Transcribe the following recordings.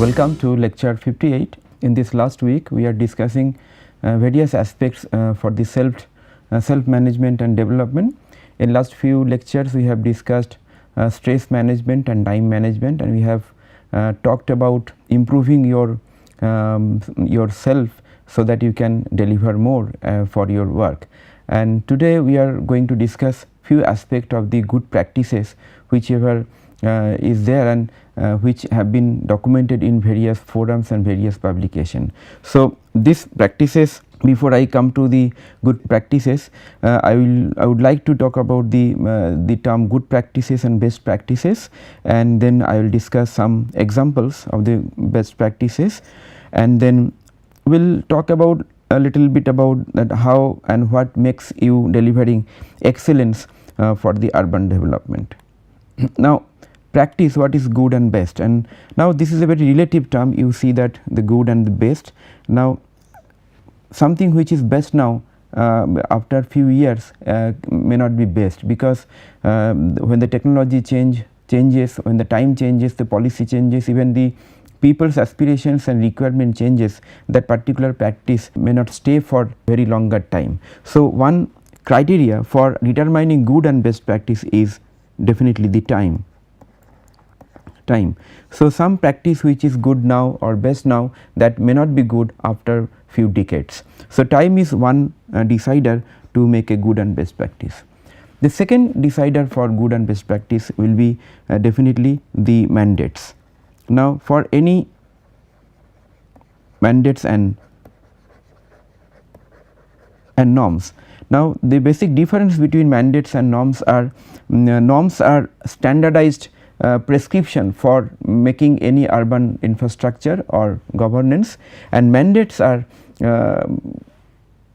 Welcome to lecture 58. In this last week we are discussing various aspects for the self management and development. In last few lectures we have discussed stress management and time management, and we have talked about improving yourself so that you can deliver more for your work. And today we are going to discuss few aspects of the good practices whichever is there and which have been documented in various forums and various publications. So, these practices, before I come to the good practices, I would like to talk about the term good practices and best practices, and then I will discuss some examples of the best practices, and then we will talk about a little bit about that how and what makes you delivering excellence for the urban development. Now, practice, what is good and best, and now this is a very relative term. You see that the good and the best. Now, something which is best now after few years may not be best, because when the technology changes, when the time changes, the policy changes, even the people's aspirations and requirement changes, that particular practice may not stay for very longer time. So, one criteria for determining good and best practice is definitely the time. So, some practice which is good now or best now, that may not be good after few decades. So, time is one decider to make a good and best practice. The second decider for good and best practice will be definitely the mandates. Now, for any mandates and norms. Now, the basic difference between mandates and norms are standardized prescription for making any urban infrastructure or governance, and mandates are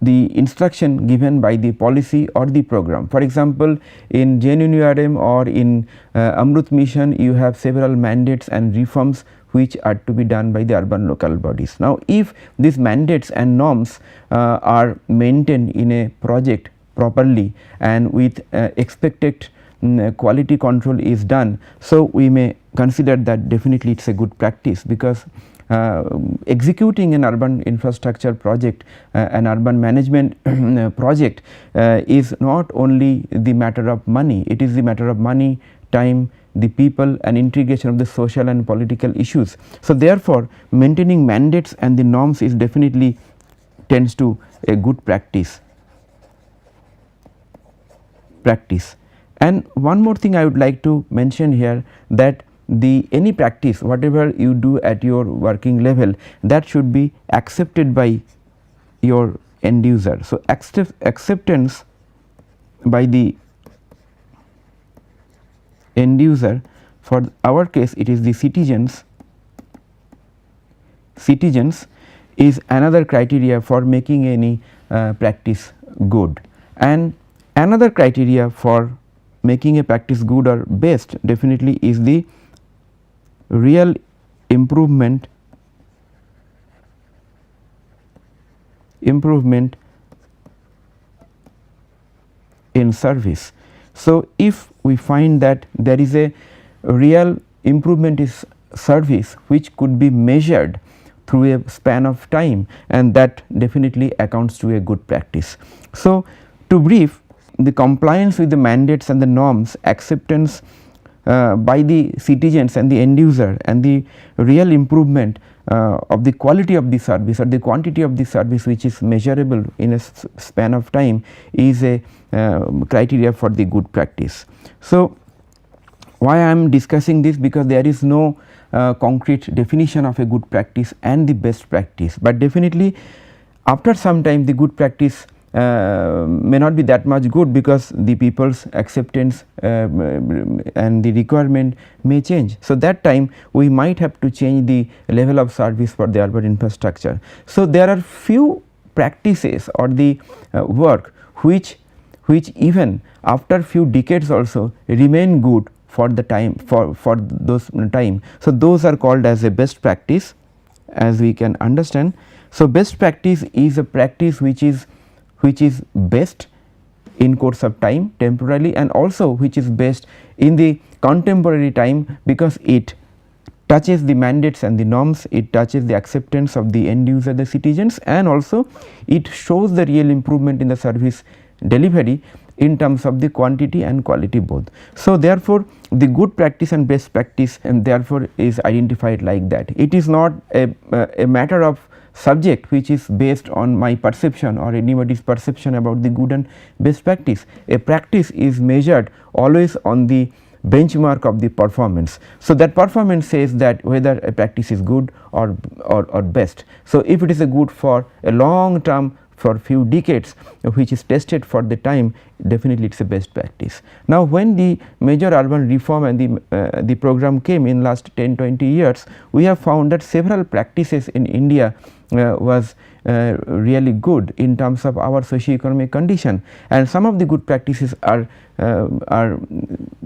the instruction given by the policy or the program. For example, in JNNURM or in Amrut mission, you have several mandates and reforms which are to be done by the urban local bodies. Now, if these mandates and norms are maintained in a project properly and with expected quality control is done, so we may consider that definitely it is a good practice, because executing an urban infrastructure project, an urban management project is not only the matter of money, it is the matter of money, time, the people, and integration of the social and political issues. So, therefore, maintaining mandates and the norms is definitely tends to a good practice. And one more thing I would like to mention here, that any practice whatever you do at your working level, that should be accepted by your end user. So, acceptance by the end user, for our case it is the citizens is another criteria for making any practice good. And another criteria for making a practice good or best definitely is the real improvement in service. So, if we find that there is a real improvement in service which could be measured through a span of time, and that definitely accounts to a good practice. So, to brief, the compliance with the mandates and the norms, acceptance by the citizens and the end user, and the real improvement of the quality of the service or the quantity of the service which is measurable in a span of time is a criteria for the good practice. So, why I am discussing this? Because there is no concrete definition of a good practice and the best practice, but definitely after some time the good practice may not be that much good, because the people's acceptance and the requirement may change. So, that time we might have to change the level of service for the urban infrastructure. So, there are few practices or the work which even after few decades also remain good for the time for those time. So, those are called as a best practice, as we can understand. So, best practice is a practice which is best in course of time temporarily, and also which is best in the contemporary time, because it touches the mandates and the norms, it touches the acceptance of the end user, the citizens, and also it shows the real improvement in the service delivery in terms of the quantity and quality both. So, therefore, the good practice and best practice and therefore is identified like that. It is not a matter of subject which is based on my perception or anybody's perception about the good and best practice. A practice is measured always on the benchmark of the performance. So, that performance says that whether a practice is good or best. So, if it is a good for a long term, for few decades, which is tested for the time, definitely it is a best practice. Now, when the major urban reform and the program came in last 10-20 years, we have found that several practices in India was really good in terms of our socio-economic condition, and some of the good practices are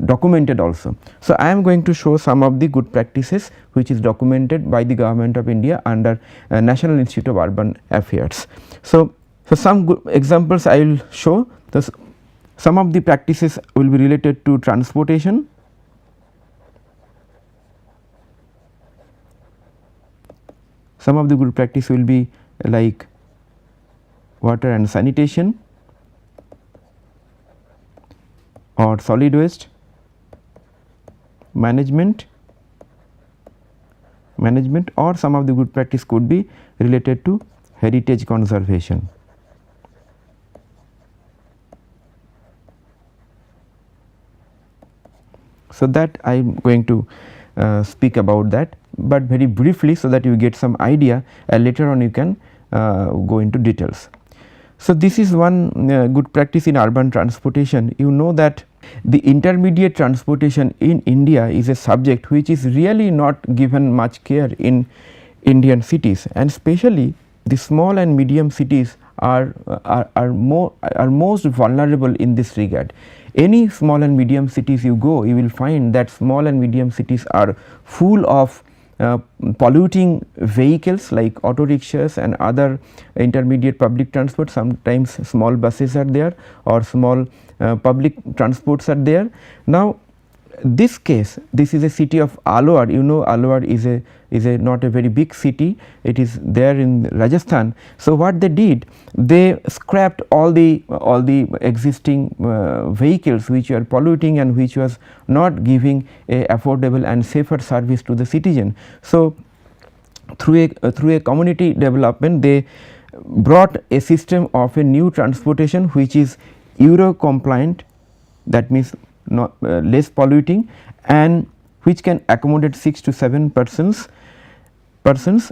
documented also. So, I am going to show some of the good practices which is documented by the Government of India under National Institute of Urban Affairs. So, some good examples I will show. Some of the practices will be related to transportation, some of the good practice will be like water and sanitation or solid waste management, or some of the good practice could be related to heritage conservation. So, that I am going to speak about that, but very briefly so that you get some idea, and later on you can go into details. So, this is one good practice in urban transportation. You know that the intermediate transportation in India is a subject which is really not given much care in Indian cities, and especially the small and medium cities are most vulnerable in this regard. Any small and medium cities you go, you will find that small and medium cities are full of polluting vehicles like auto rickshaws and other intermediate public transport. Sometimes small buses are there or small public transports are there. Now, this case, this is a city of Alwar. You know, Alwar is a not a very big city, it is there in Rajasthan. So, what they did, they scrapped all the existing vehicles which were polluting and which was not giving a affordable and safer service to the citizen. So, through a community development, they brought a system of a new transportation which is Euro compliant, that means not less polluting, and which can accommodate 6 to 7 persons,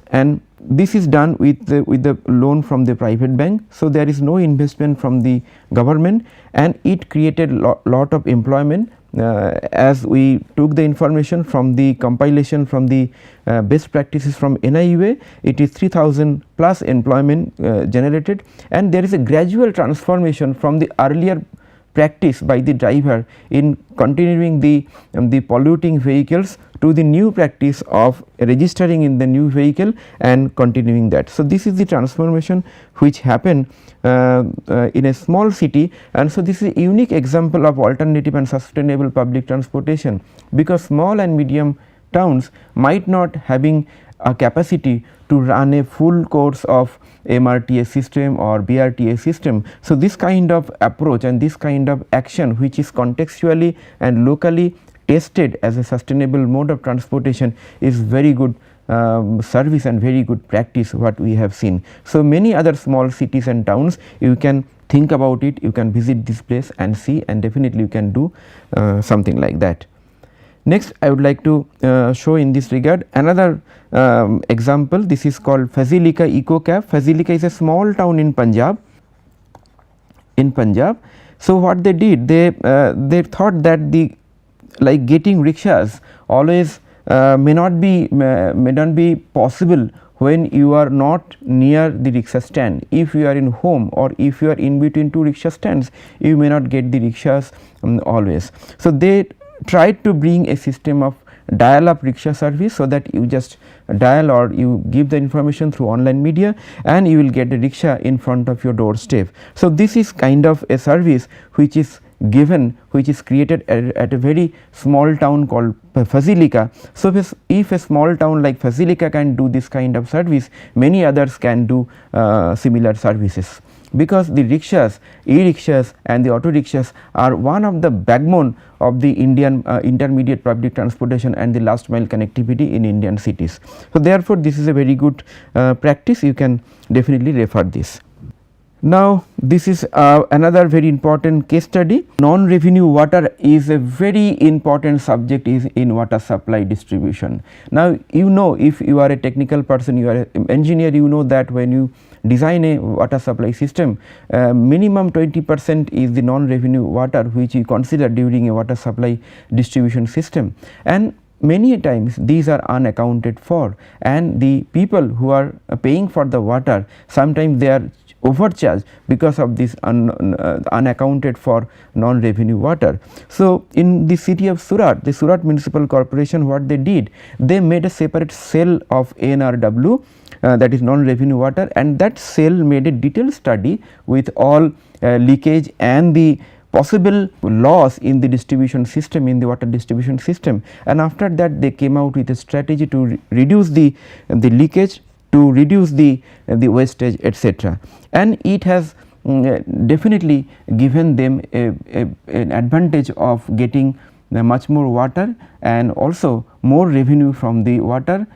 and this is done with the loan from the private bank. So, there is no investment from the government, and it created lot of employment. As we took the information from the compilation from the best practices from NIUA, it is 3000 plus employment generated, and there is a gradual transformation from the earlier practice by the driver in continuing the polluting vehicles to the new practice of registering in the new vehicle and continuing that. So, this is the transformation which happened in a small city, and so this is a unique example of alternative and sustainable public transportation, because small and medium towns might not having a capacity to run a full course of MRTA system or BRTA system. So, this kind of approach and this kind of action which is contextually and locally tested as a sustainable mode of transportation is very good service and very good practice what we have seen. So, many other small cities and towns, you can think about it, you can visit this place and see, and definitely you can do something like that. Next, I would like to show in this regard another example. This is called Fazilika Eco Cab. Fazilika is a small town in Punjab. So, what they did, they thought that like getting rickshaws always may not be possible when you are not near the rickshaw stand. If you are in home or if you are in between two rickshaw stands, you may not get the rickshaws always. So, they tried to bring a system of dial up rickshaw service, so that you just dial or you give the information through online media and you will get a rickshaw in front of your doorstep. So, this is kind of a service which is given, which is created at a very small town called Fasilika. So, if a small town like Fasilika can do this kind of service, many others can do similar services, because the rickshaws, e-rickshaws and the auto rickshaws are one of the backbone of the Indian intermediate public transportation and the last mile connectivity in Indian cities. So, therefore, this is a very good practice, you can definitely refer this. Now, this is another very important case study. Non-revenue water is a very important subject in water supply distribution. Now, you know, if you are a technical person, you are an engineer, you know that when you design a water supply system, minimum 20% is the non-revenue water which you consider during a water supply distribution system, and many times these are unaccounted for, and the people who are paying for the water, sometimes they are overcharged because of this unaccounted for non-revenue water. So, in the city of Surat, the Surat Municipal Corporation, what they did, they made a separate cell of ANRW, that is non-revenue water, and that cell made a detailed study with all leakage and the possible loss in the distribution system, in the water distribution system, and after that they came out with a strategy to reduce the leakage, to reduce the wastage, etc. And it has definitely given them an advantage of getting much more water and also more revenue from the water,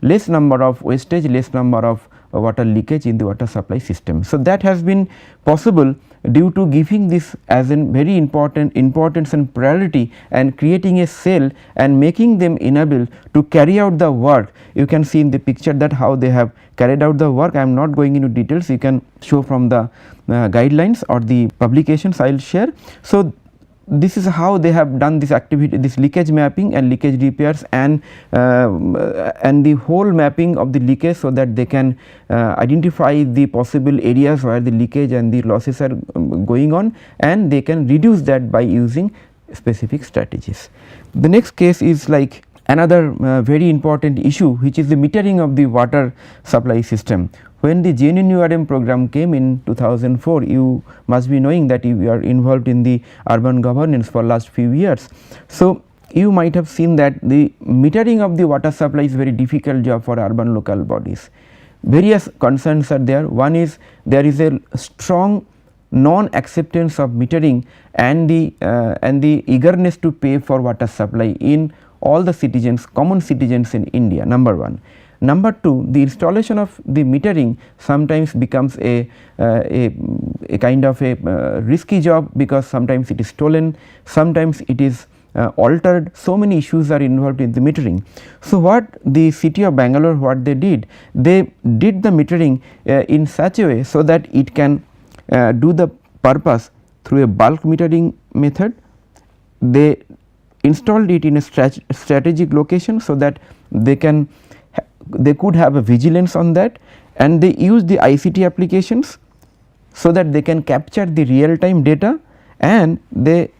less number of wastage, less number of water leakage in the water supply system. So, that has been possible due to giving this as a very importance and priority, and creating a cell and making them enable to carry out the work. You can see in the picture that how they have carried out the work. I am not going into details, you can show from the guidelines or the publications I will share. So, this is how they have done this activity, this leakage mapping and leakage repairs, and the whole mapping of the leakage, so that they can identify the possible areas where the leakage and the losses are going on, and they can reduce that by using specific strategies. The next case is like another very important issue, which is the metering of the water supply system. When the JNNURM program came in 2004, you must be knowing that you are involved in the urban governance for last few years. So, you might have seen that the metering of the water supply is very difficult job for urban local bodies. Various concerns are there. One is there is a strong non-acceptance of metering and the eagerness to pay for water supply in all the citizens, common citizens in India, number one. Number two, the installation of the metering sometimes becomes a kind of a risky job, because sometimes it is stolen, sometimes it is altered. So many issues are involved in the metering. So, what the city of Bangalore, what they did the metering in such a way so that it can do the purpose through a bulk metering method. They installed it in a strategic location, so that they could have a vigilance on that, and they use the ICT applications so that they can capture the real time data, and they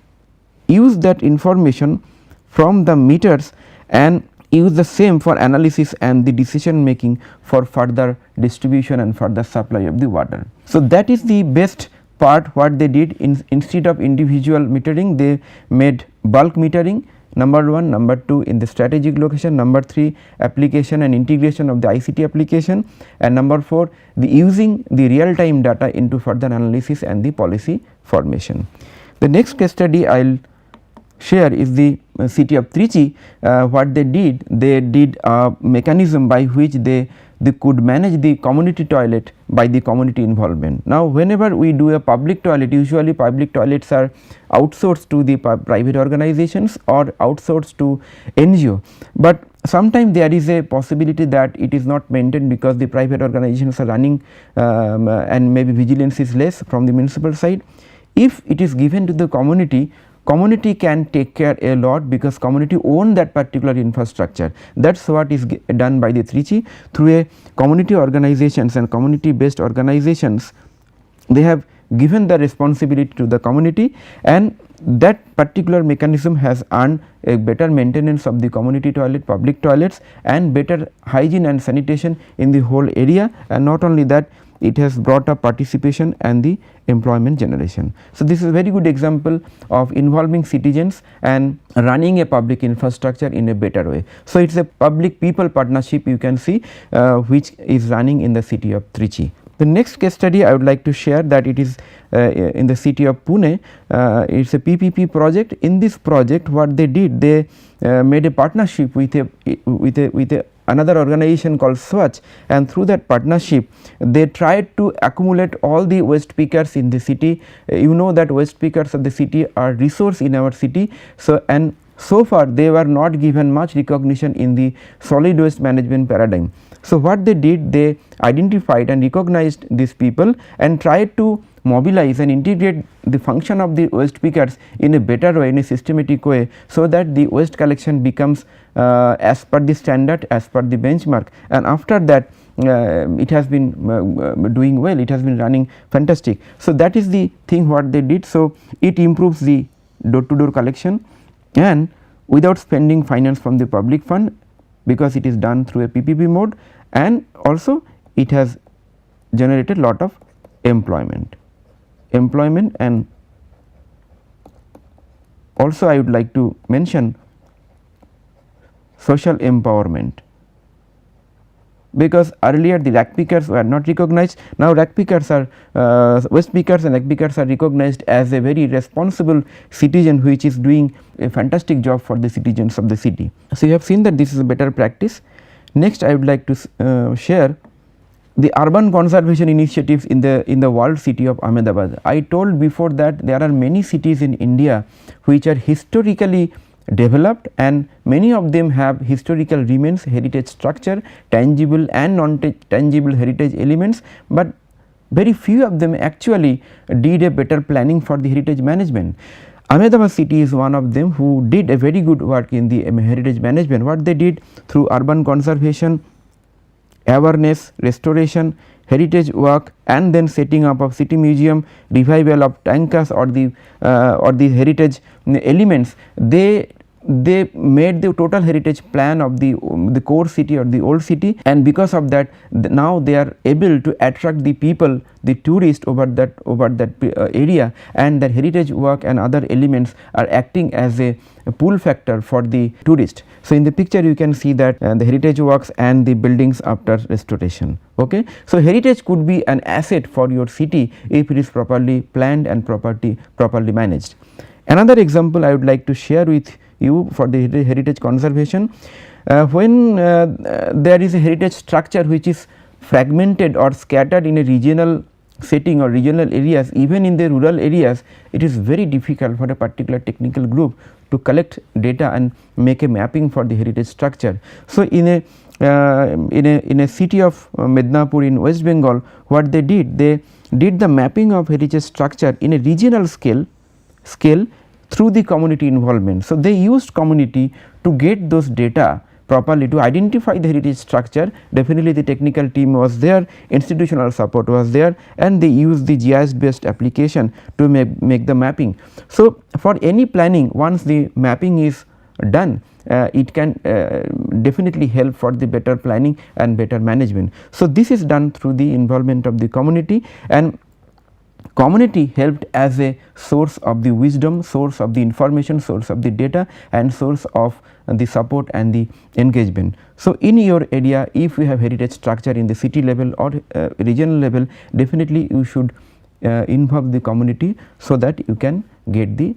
use that information from the meters and use the same for analysis and the decision making for further distribution and further supply of the water. So, that is the best part what they did. Instead of individual metering, they made bulk metering, number 1, number 2 in the strategic location, number 3 application and integration of the ICT application, and number 4 the using the real time data into further analysis and the policy formation. The next case study I will share is the city of Trichy. What they did a mechanism by which they could manage the community toilet by the community involvement. Now, whenever we do a public toilet, usually public toilets are outsourced to the private organizations or outsourced to NGO, but sometimes there is a possibility that it is not maintained because the private organizations are running and maybe vigilance is less from the municipal side. If it is given to the community, community can take care a lot, because community own that particular infrastructure. That is what is done by the Trichy through a community organizations and community based organizations. They have given the responsibility to the community, and that particular mechanism has earned a better maintenance of the community toilet, public toilets, and better hygiene and sanitation in the whole area. And not only that, it has brought up participation and the employment generation. So, this is a very good example of involving citizens and running a public infrastructure in a better way. So, it is a public people partnership you can see which is running in the city of Trichy. The next case study I would like to share, that it is in the city of Pune. It is a PPP project. In this project what they did, they made a partnership with another organization called Swachh, and through that partnership they tried to accumulate all the waste pickers in the city. You know that waste pickers of the city are resource in our city. So, and so far they were not given much recognition in the solid waste management paradigm. So, what they did, they identified and recognized these people and tried to mobilize and integrate the function of the waste pickers in a better way, in a systematic way, so that the waste collection becomes as per the standard, as per the benchmark, and after that it has been doing well, it has been running fantastic. So, that is the thing what they did. So, it improves the door to door collection and without spending finance from the public fund, because it is done through a PPP mode, and also it has generated lot of employment. And also I would like to mention social empowerment, because earlier the rag pickers were not recognized. Now rag pickers are waste pickers and rag pickers are recognized as a very responsible citizen which is doing a fantastic job for the citizens of the city. So, you have seen that this is a better practice. Next I would like to share the urban conservation initiatives in the world city of Ahmedabad. I told before that there are many cities in India which are historically developed, and many of them have historical remains, heritage structure, tangible and non-tangible heritage elements, but very few of them actually did a better planning for the heritage management. Ahmedabad city is one of them who did a very good work in the heritage management. What they did through urban conservation, awareness, restoration, heritage work, and then setting up of city museum, revival of tankas or the heritage elements, they made the total heritage plan of the core city or the old city, and because of that now they are able to attract the people, the tourists over that area, and that heritage work and other elements are acting as a pull factor for the tourist. So, in the picture you can see that the heritage works and the buildings after restoration. Okay. So, heritage could be an asset for your city if it is properly planned and properly managed. Another example I would like to share with you for the heritage conservation, when there is a heritage structure which is fragmented or scattered in a regional setting or regional areas, even in the rural areas, it is very difficult for a particular technical group to collect data and make a mapping for the heritage structure. So, in a city of Mednapur in West Bengal, what they did the mapping of heritage structure in a regional scale through the community involvement. So, they used community to get those data properly, to identify the heritage structure. Definitely the technical team was there, institutional support was there, and they used the GIS based application to make the mapping. So, for any planning, once the mapping is done, it can definitely help for the better planning and better management. So, this is done through the involvement of the community, and community helped as a source of the wisdom, source of the information, source of the data, and source of the support and the engagement. So, in your area, if you have heritage structure in the city level or regional level, definitely you should involve the community so that you can get the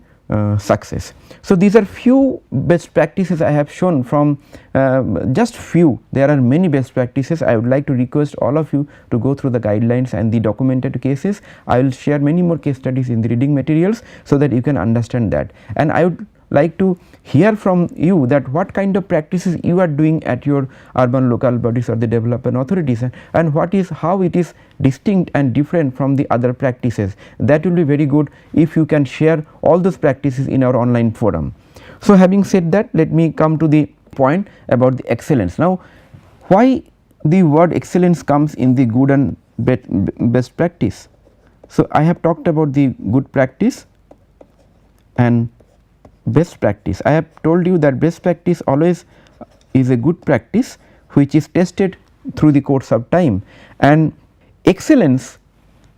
success. So, these are few best practices I have shown from just few. There are many best practices. I would like to request all of you to go through the guidelines and the documented cases. I will share many more case studies in the reading materials so that you can understand that, and I would like to hear from you that what kind of practices you are doing at your urban local bodies or the development authorities, and what is, how it is distinct and different from the other practices. That will be very good if you can share all those practices in our online forum. So, having said that, let me come to the point about the excellence. Now, why the word excellence comes in the good and best practice? So, I have talked about the good practice and best practice. I have told you that best practice always is a good practice which is tested through the course of time, and excellence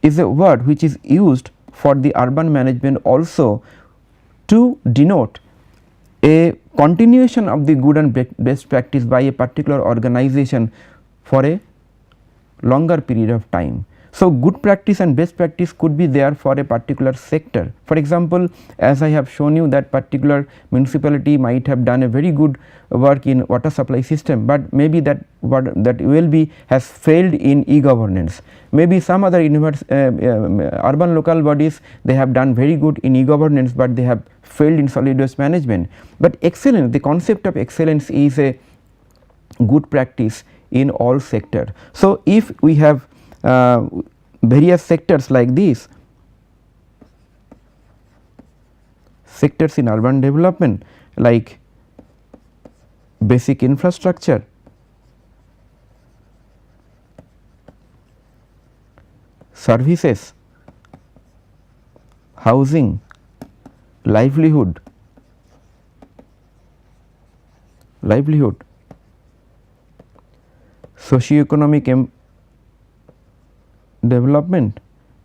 is a word which is used for the urban management also to denote a continuation of the good and best practice by a particular organization for a longer period of time. So, good practice and best practice could be there for a particular sector. For example, as I have shown you that particular municipality might have done a very good work in water supply system, but maybe that ULB has failed in e-governance. Maybe some other urban local bodies, they have done very good in e-governance, but they have failed in solid waste management. But excellence, the concept of excellence is a good practice in all sector. So, if we have various sectors like these, sectors in urban development like basic infrastructure, services, housing, livelihood, socio-economic development,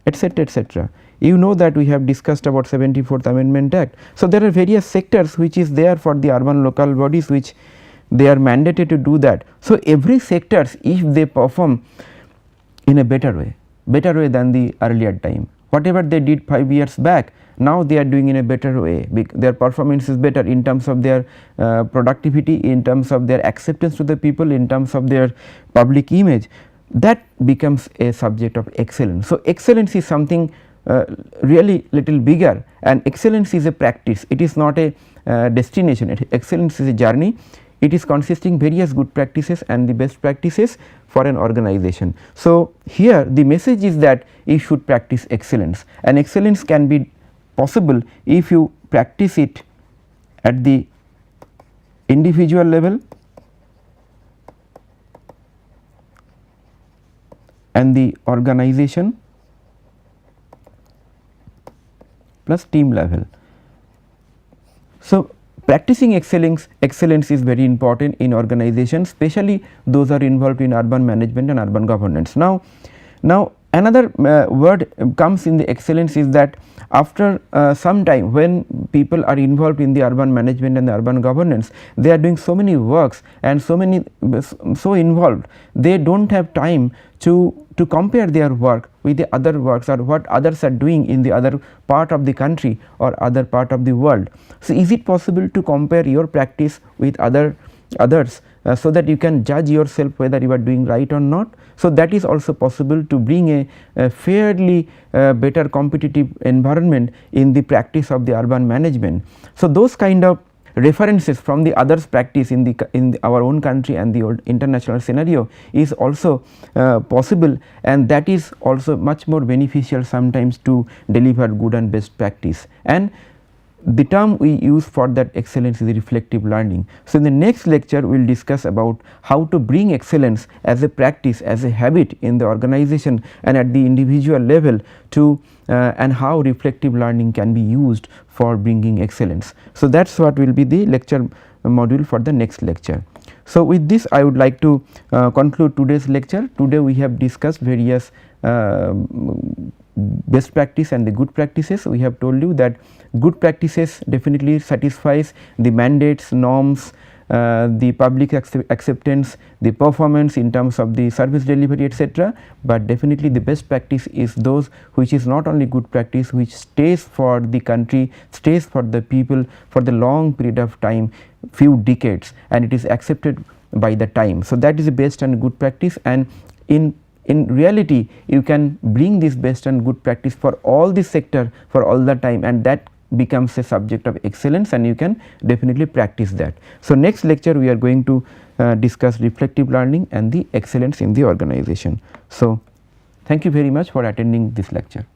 etc., etc. You know that we have discussed about 74th Amendment Act. So, there are various sectors which is there for the urban local bodies which they are mandated to do that. So, every sectors, if they perform in a better way than the earlier time, whatever they did 5 years back, now they are doing in a better way, their performance is better in terms of their productivity, in terms of their acceptance to the people, in terms of their public image. That becomes a subject of excellence. So, excellence is something really little bigger, and excellence is a practice, it is not a destination. Excellence is a journey, it is consisting various good practices and the best practices for an organization. So, here the message is that you should practice excellence, and excellence can be possible if you practice it at the individual level and the organization plus team level. So, practicing excellence is very important in organizations, especially those are involved in urban management and urban governance. Now another word comes in the excellence is that after some time, when people are involved in the urban management and the urban governance, they are doing so many works and so involved, they do not have time to compare their work with the other works or what others are doing in the other part of the country or other part of the world. So, is it possible to compare your practice with others so that you can judge yourself whether you are doing right or not? So, that is also possible to bring a fairly better competitive environment in the practice of the urban management. So, those kind of references from the others practice in our own country and the international scenario is also possible, and that is also much more beneficial sometimes to deliver good and best practice. And the term we use for that excellence is reflective learning. So, in the next lecture we will discuss about how to bring excellence as a practice, as a habit in the organization and at the individual level to and how reflective learning can be used for bringing excellence. So, that is what will be the lecture module for the next lecture. So, with this I would like to conclude today's lecture. Today we have discussed various best practice and the good practices. We have told you that good practices definitely satisfies the mandates, norms, the public acceptance, the performance in terms of the service delivery, etc. But definitely the best practice is those which is not only good practice, which stays for the country, stays for the people for the long period of time, few decades, and it is accepted by the time. So, that is the best and good practice, and in reality you can bring this best and good practice for all the sector for all the time, and that becomes a subject of excellence, and you can definitely practice that. So, next lecture we are going to discuss reflective learning and the excellence in the organization. So, thank you very much for attending this lecture.